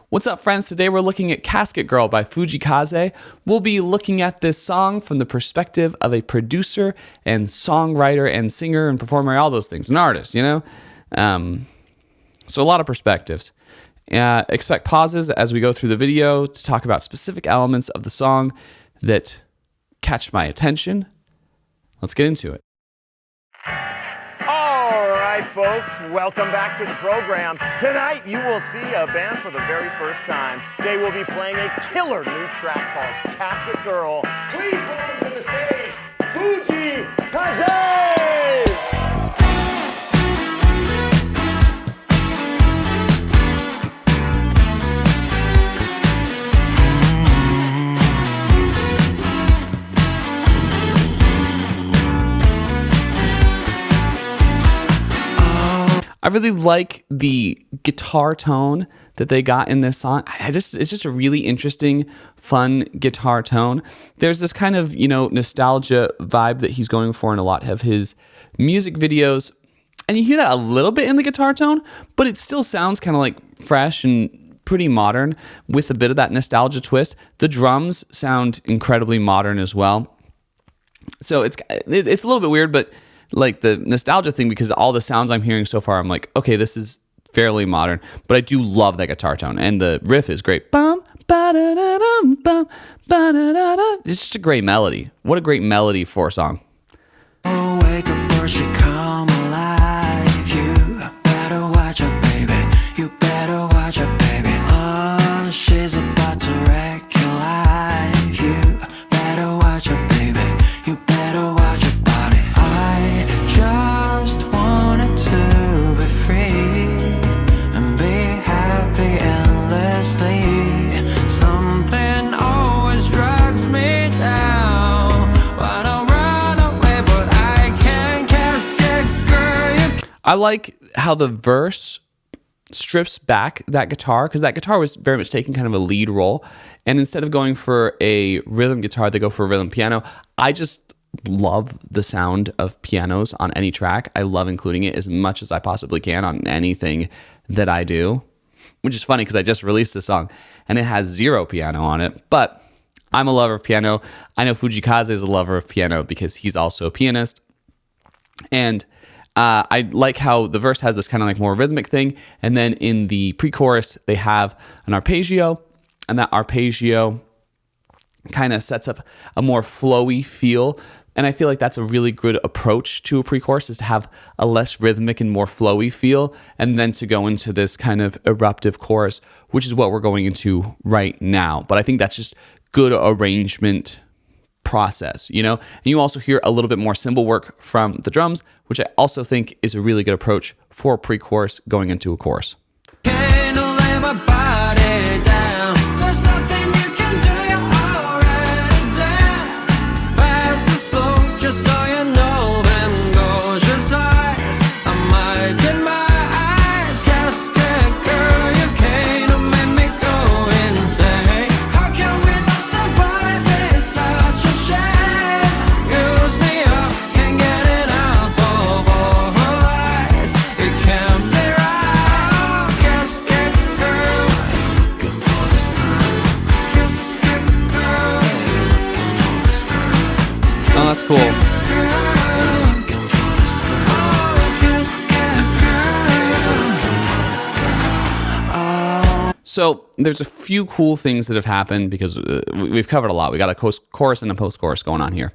What's up, friends? Today we're looking at Casket Girl by Fujii Kaze. We'll be looking at this song from the perspective of a producer and songwriter and singer and performer, all those things, an artist, you know? So a lot of perspectives. Expect pauses as we go through the video to talk about specific elements of the song that catch my attention. Let's get into it. All right, folks, welcome back to the program. Tonight, you will see a band for the very first time. They will be playing a killer new track called Casket Girl. Please welcome to the stage, Fujii Kaze! I really like the guitar tone that they got in this song. It's just a really interesting, fun guitar tone. There's this kind of, nostalgia vibe that he's going for in a lot of his music videos. And you hear that a little bit in the guitar tone, but it still sounds kind of like fresh and pretty modern with a bit of that nostalgia twist. The drums sound incredibly modern as well. So it's a little bit weird, but like the nostalgia thing, because all the sounds I'm hearing so far, I'm like, okay, this is fairly modern, but I do love that guitar tone, and the riff is great. Bum, ba-da-da-dum, bum, ba-da-da-da. It's just a great melody. What a great melody for a song. Oh, wake up or she come alive. You better watch her, baby. You better watch her, baby. Oh, she's about to wreck your life. You better watch her, baby. You better watch her body. I just wanted to be free and be happy endlessly. Something always drags me down. Wanna run away, but I can't. Casket girl. I like how the verse strips back that guitar, because that guitar was very much taking kind of a lead role, and instead of going for a rhythm guitar, they go for a rhythm piano. I just love the sound of pianos on any track. I love including it as much as I possibly can on anything that I do, which is funny because I just released a song and it has zero piano on it, but I'm a lover of piano. I know Fujii Kaze is a lover of piano because he's also a pianist. And I like how the verse has this kind of like more rhythmic thing, and then in the pre-chorus they have an arpeggio, and that arpeggio kind of sets up a more flowy feel. And I feel like that's a really good approach to a pre-chorus, is to have a less rhythmic and more flowy feel, and then to go into this kind of eruptive chorus, which is what we're going into right now. But I think that's just good arrangement process, And you also hear a little bit more cymbal work from the drums, which I also think is a really good approach for a pre-chorus going into a chorus. Can't lay my body down. There's nothing you can do, you're already there. Fast and slow, just so you know them gorgeous eyes. I might in my eyes. Casket girl, you came to make me go insane. How can we not survive? It's such a shame. Use me up, can't get enough of all her lies. It can't be right. Casket girl, looking for this girl. Casket girl, looking for this girl. Oh, that's cool. Looking for this girl. Oh, casket girl, looking for this girl. Oh. So there's a few cool things that have happened, because we've covered a lot. We got a chorus and a post-chorus going on here.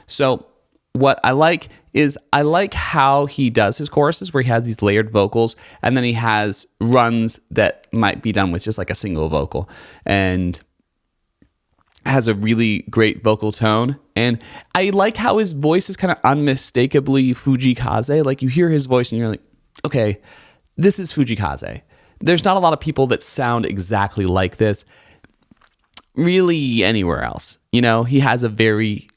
So what I like is I like how he does his choruses, where he has these layered vocals, and then he has runs that might be done with just like a single vocal, and has a really great vocal tone. And I like how his voice is kind of unmistakably Fujii Kaze. Like, you hear his voice and you're like, okay, this is Fujii Kaze. There's not a lot of people that sound exactly like this really anywhere else. He has a very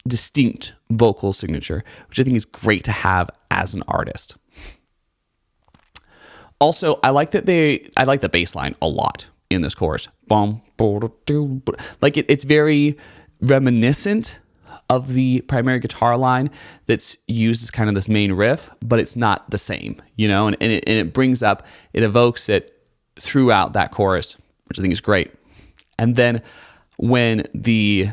distinct vocal signature, which I think is great to have as an artist. Also, I like the bass line a lot in this chorus. Like it's very reminiscent of the primary guitar line that's used as kind of this main riff, but it's not the same, and it brings up, it evokes it throughout that chorus, which I think is great. And then when the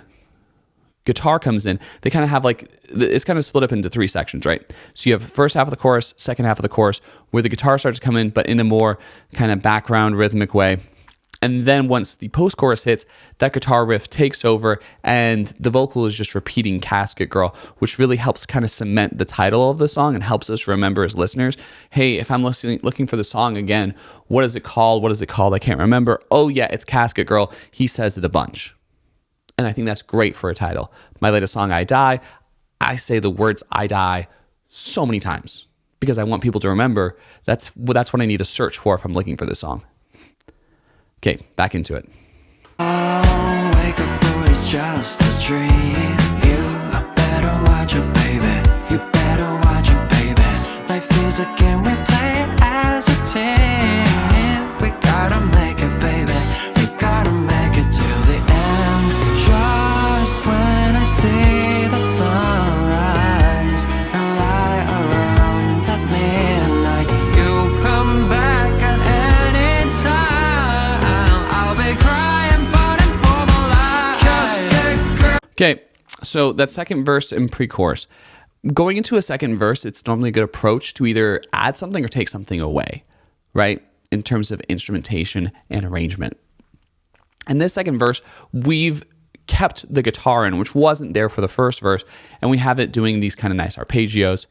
guitar comes in, they kind of have like, it's kind of split up into three sections, right? So you have first half of the chorus, second half of the chorus, where the guitar starts to come in, but in a more kind of background rhythmic way. And then once the post-chorus hits, that guitar riff takes over and the vocal is just repeating Casket Girl, which really helps kind of cement the title of the song and helps us remember as listeners, hey, if I'm looking for the song again, what is it called? What is it called? I can't remember. Oh yeah, it's Casket Girl. He says it a bunch. And I think that's great for a title. My latest song, I Die, I say the words I die so many times because I want people to remember that's what I need to search for if I'm looking for this song. Okay, back into it. Oh, wake up, boy, it's just a dream. You better watch it, baby. You better watch it, baby. Life is a game we play as a team. We gotta make it, baby. We gotta make it to the end. Just when I see the sunrise and lie around at midnight, you come back at any time. I'll be crying, fighting for my life. Casket girl. Okay, so that second verse in pre-chorus. Going into a second verse, it's normally a good approach to either add something or take something away, right? In terms of instrumentation and arrangement. In this second verse, we've kept the guitar in, which wasn't there for the first verse, and we have it doing these kind of nice arpeggios.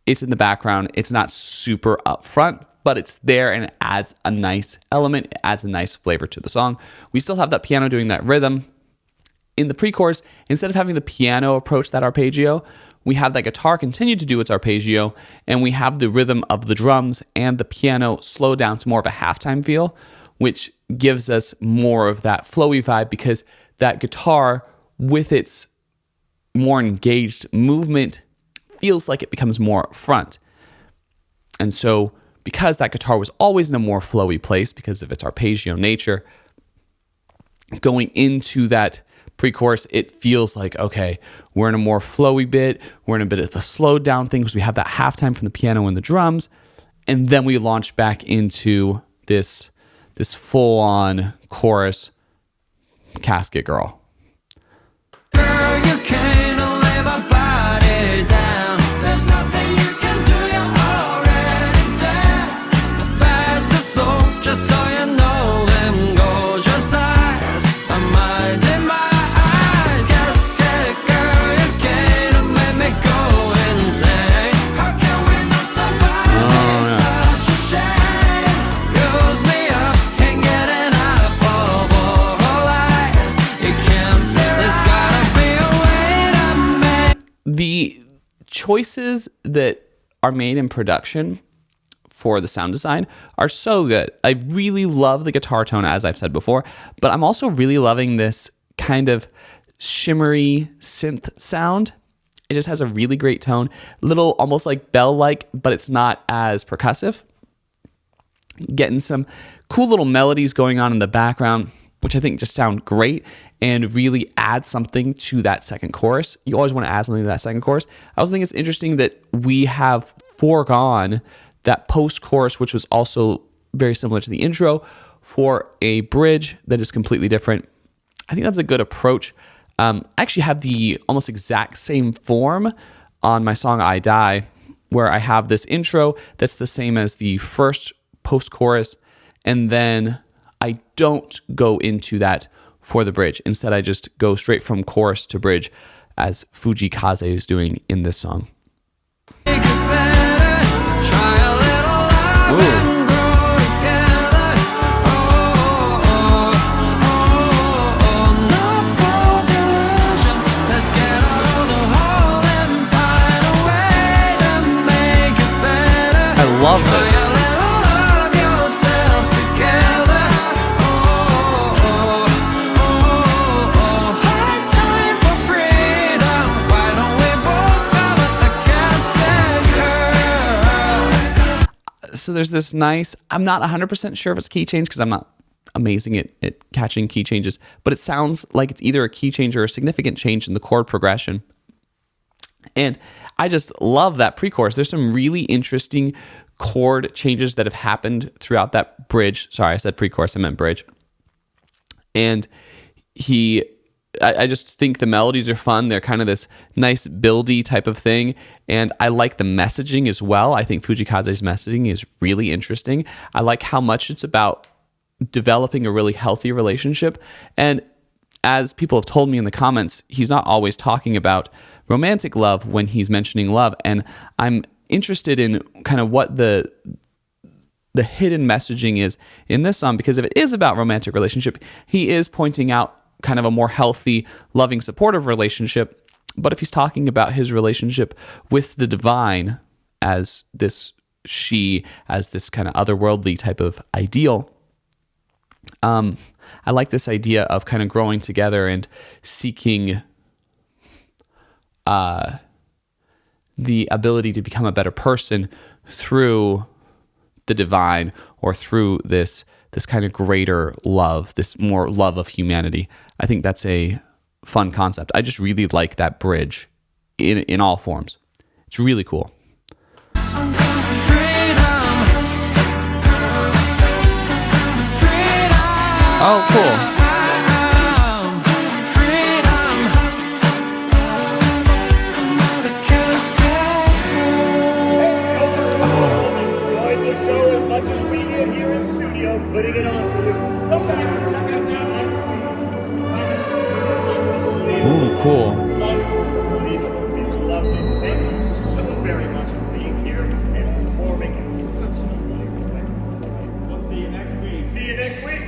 It's in the background. It's not super upfront, but it's there and it adds a nice element. It adds a nice flavor to the song. We still have that piano doing that rhythm. In the pre-chorus, instead of having the piano approach that arpeggio, we have that guitar continue to do its arpeggio, and we have the rhythm of the drums and the piano slow down to more of a halftime feel, which gives us more of that flowy vibe because that guitar, with its more engaged movement, feels like it becomes more front. And so because that guitar was always in a more flowy place because of its arpeggio nature, going into that pre-chorus, it feels like, okay, we're in a more flowy bit, we're in a bit of a slowed down thing because we have that halftime from the piano and the drums, and then we launch back into this full-on chorus, Casket Girl. Girl, you can't lay my body down. There's nothing you can do, you're already there. The fast and slow, just so you know them gorgeous eyes. I mind in my eyes. Casket girl, you can't make me go insane. How can we not survive? It's such a shame. Use me up, can't get enough of all lies. You can't, there's gotta be a way to make. The choices that are made in production for the sound design are so good. I really love the guitar tone, as I've said before, but I'm also really loving this kind of shimmery synth sound. It just has a really great tone, little almost like bell-like, but it's not as percussive. Getting some cool little melodies going on in the background, which I think just sound great and really add something to that second chorus. You always want to add something to that second chorus. I also think it's interesting that we have foregone that post-chorus, which was also very similar to the intro, for a bridge that is completely different. I think that's a good approach. I actually have the almost exact same form on my song I Die, where I have this intro that's the same as the first post-chorus, and then I don't go into that for the bridge. Instead, I just go straight from chorus to bridge, as Fujii Kaze is doing in this song. Make it better. Try a little love and grow together. No fault delusion. Let's get out of the hole and find a way to make it better. I love this. Try a little love yourself together. Hard time for freedom. Why don't we both call it the Casket Girl? So there's this nice, I'm not 100% sure if it's key change because I'm not amazing at catching key changes, but it sounds like it's either a key change or a significant change in the chord progression. And I just love that pre-chorus. There's some really interesting chord changes that have happened throughout that bridge. Sorry, I said pre-chorus, I meant bridge. And I just think the melodies are fun. They're kind of this nice buildy type of thing. And I like the messaging as well. I think Fujii Kaze's messaging is really interesting. I like how much it's about developing a really healthy relationship. And as people have told me in the comments, he's not always talking about romantic love when he's mentioning love. And I'm interested in kind of what the hidden messaging is in this song, because if it is about romantic relationship, he is pointing out kind of a more healthy, loving, supportive relationship. But if he's talking about his relationship with the divine as this she, as this kind of otherworldly type of ideal, I like this idea of kind of growing together and seeking the ability to become a better person through the divine, or through this kind of greater love, this more love of humanity. I think that's a fun concept. I just really like that bridge in all forms. It's really cool. Oh, cool. Enjoyed the show as much as we did here in studio, putting it on for you. Come back and check us out next week. Ooh, cool. Unbelievable. It was lovely. Thank you so very much for being here and performing in such an unbelievable way. We'll see you next week. See you next week.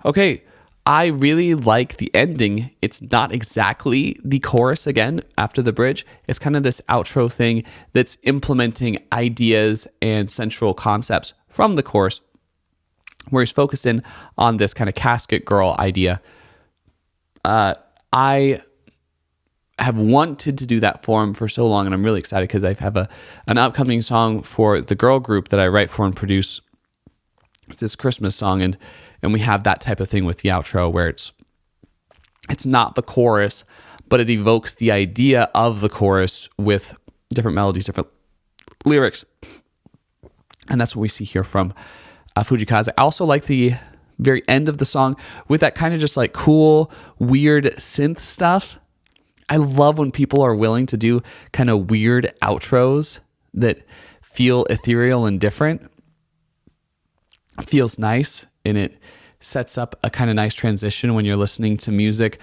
Okay, I really like the ending. It's not exactly the chorus again after the bridge. It's kind of this outro thing that's implementing ideas and central concepts from the chorus, where he's focused in on this kind of casket girl idea. I have wanted to do that for him for so long, and I'm really excited because I have an upcoming song for the girl group that I write for and produce. It's this Christmas song, and we have that type of thing with the outro where it's not the chorus, but it evokes the idea of the chorus with different melodies, different lyrics. And that's what we see here from Fujii Kaze. I also like the very end of the song with that kind of just like cool, weird synth stuff. I love when people are willing to do kind of weird outros that feel ethereal and different. It feels nice, and it sets up a kind of nice transition when you're listening to music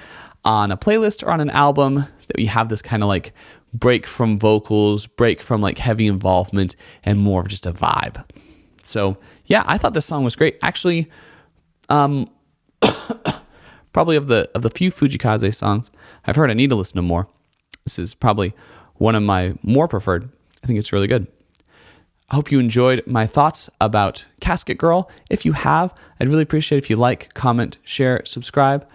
on a playlist or on an album, that you have this kind of like break from vocals, break from like heavy involvement, and more of just a vibe. So yeah, I thought this song was great. Actually, probably of the few Fujii Kaze songs I've heard, I need to listen to more. This is probably one of my more preferred. I think it's really good. I hope you enjoyed my thoughts about Casket Girl. If you have, I'd really appreciate it if you like, comment, share, subscribe.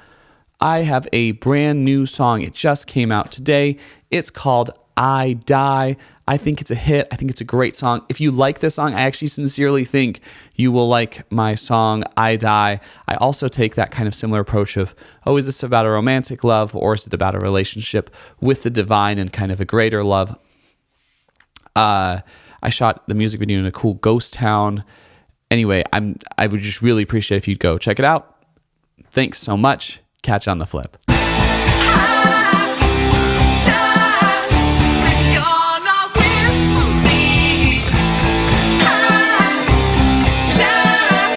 I have a brand new song. It just came out today. It's called I Die. I think it's a hit. I think it's a great song. If you like this song, I actually sincerely think you will like my song I Die. I also take that kind of similar approach of, oh, is this about a romantic love, or is it about a relationship with the divine and kind of a greater love? I shot the music video in a cool ghost town. Anyway, I would just really appreciate if you'd go check it out. Thanks so much. Catch you on the flip.